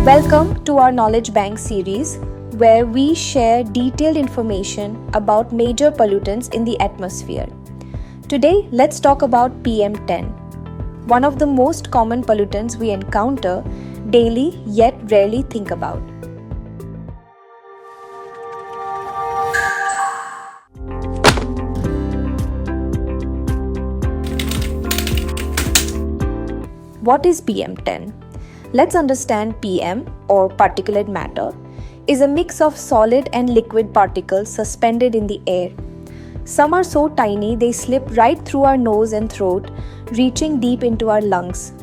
Welcome to our Knowledge Bank series, where we share detailed information about major pollutants in the atmosphere. Today, let's talk about PM10, one of the most common pollutants we encounter daily yet rarely think about. What is PM10? Let's understand PM, or particulate matter, is a mix of solid and liquid particles suspended in the air. Some are so tiny they slip right through our nose and throat, reaching deep into our lungs.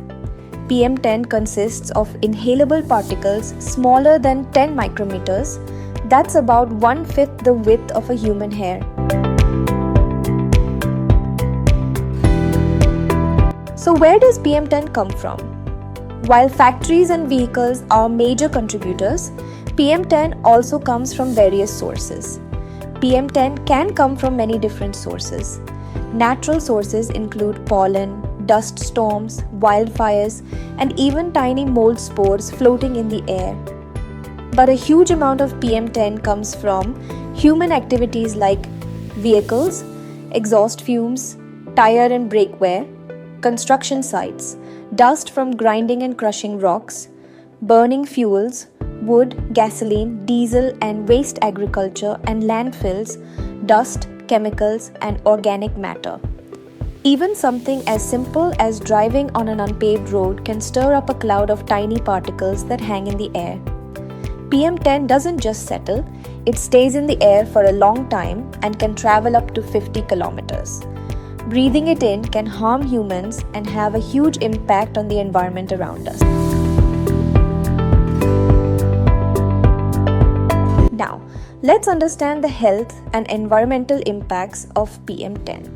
PM10 consists of inhalable particles smaller than 10 micrometers. That's about 1/5 the width of a human hair. So where does PM10 come from? While factories and vehicles are major contributors, PM10 also comes from various sources. PM10 can come from many different sources. Natural sources include pollen, dust storms, wildfires, and even tiny mold spores floating in the air. But a huge amount of PM10 comes from human activities like vehicles, exhaust fumes, tire and brake wear, construction sites, dust from grinding and crushing rocks, burning fuels, wood, gasoline, diesel and waste agriculture and landfills, dust, chemicals and organic matter. Even something as simple as driving on an unpaved road can stir up a cloud of tiny particles that hang in the air. PM10 doesn't just settle, it stays in the air for a long time and can travel up to 50 kilometers. Breathing it in can harm humans and have a huge impact on the environment around us. Now, let's understand the health and environmental impacts of PM10.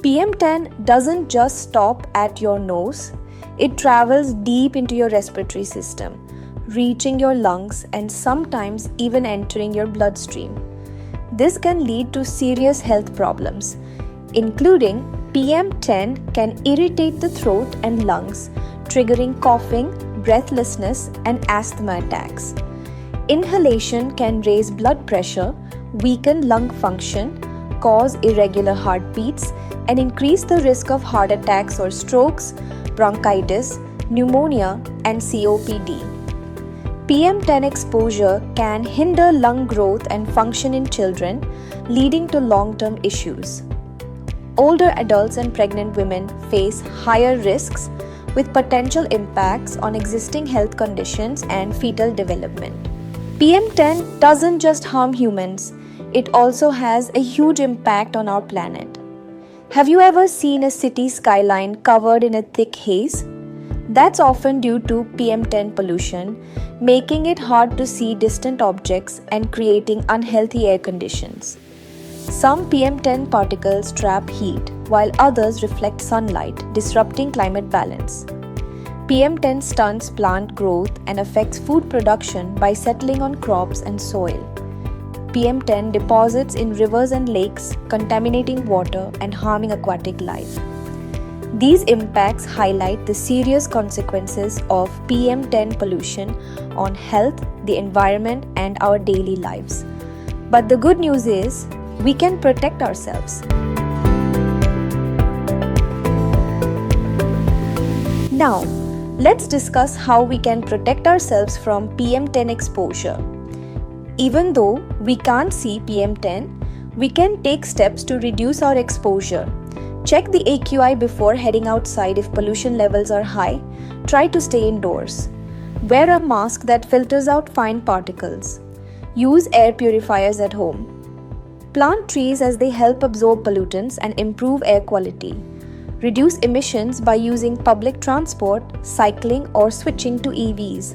PM10 doesn't just stop at your nose, it travels deep into your respiratory system, reaching your lungs and sometimes even entering your bloodstream. This can lead to serious health problems, including PM10 can irritate the throat and lungs, triggering coughing, breathlessness, and asthma attacks. Inhalation can raise blood pressure, weaken lung function, cause irregular heartbeats, and increase the risk of heart attacks or strokes, bronchitis, pneumonia, and COPD. PM10 exposure can hinder lung growth and function in children, leading to long-term issues. Older adults and pregnant women face higher risks with potential impacts on existing health conditions and fetal development. PM10 doesn't just harm humans, it also has a huge impact on our planet. Have you ever seen a city skyline covered in a thick haze? That's often due to PM10 pollution, making it hard to see distant objects and creating unhealthy air conditions. Some PM10 particles trap heat, while others reflect sunlight, disrupting climate balance. PM10 stunts plant growth and affects food production by settling on crops and soil. PM10 deposits in rivers and lakes, contaminating water and harming aquatic life. These impacts highlight the serious consequences of PM10 pollution on health, the environment, and our daily lives. But the good news is, we can protect ourselves. Now, let's discuss how we can protect ourselves from PM10 exposure. Even though we can't see PM10, we can take steps to reduce our exposure. Check the AQI before heading outside if pollution levels are high. Try to stay indoors. Wear a mask that filters out fine particles. Use air purifiers at home. Plant trees as they help absorb pollutants and improve air quality. Reduce emissions by using public transport, cycling, or switching to EVs.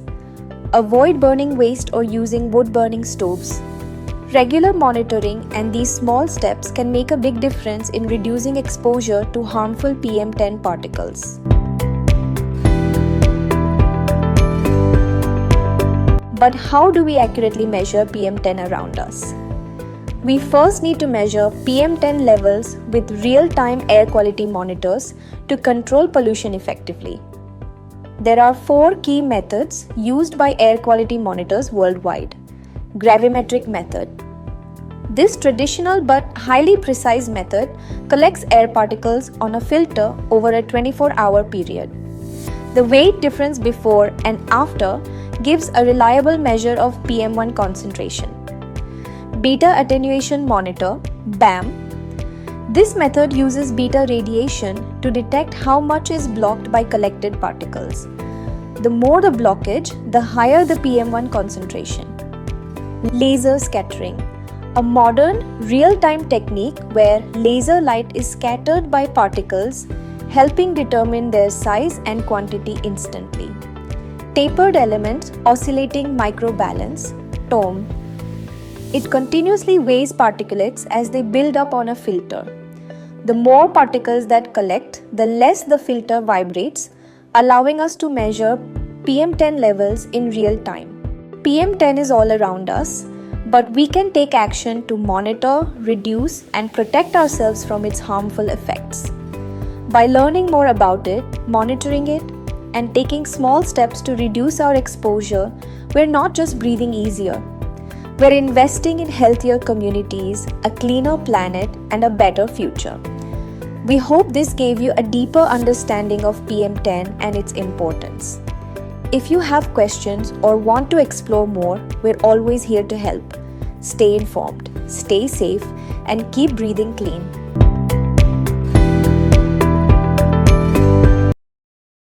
Avoid burning waste or using wood-burning stoves. Regular monitoring and these small steps can make a big difference in reducing exposure to harmful PM10 particles. But how do we accurately measure PM10 around us? We first need to measure PM10 levels with real-time air quality monitors to control pollution effectively. There are 4 key methods used by air quality monitors worldwide. Gravimetric method. This traditional but highly precise method collects air particles on a filter over a 24-hour period. The weight difference before and after gives a reliable measure of PM10 concentration. Beta attenuation monitor (BAM). This method uses beta radiation to detect how much is blocked by collected particles. The more the blockage, the higher the PM10 concentration. Laser scattering. A modern, real-time technique where laser light is scattered by particles, helping determine their size and quantity instantly. Tapered element oscillating microbalance (TOM). It continuously weighs particulates as they build up on a filter. The more particles that collect, the less the filter vibrates, allowing us to measure PM10 levels in real time. PM10 is all around us, but we can take action to monitor, reduce, and protect ourselves from its harmful effects. By learning more about it, monitoring it, and taking small steps to reduce our exposure, we're not just breathing easier. We're investing in healthier communities, a cleaner planet, and a better future. We hope this gave you a deeper understanding of PM10 and its importance. If you have questions or want to explore more, we're always here to help. Stay informed, stay safe, and keep breathing clean.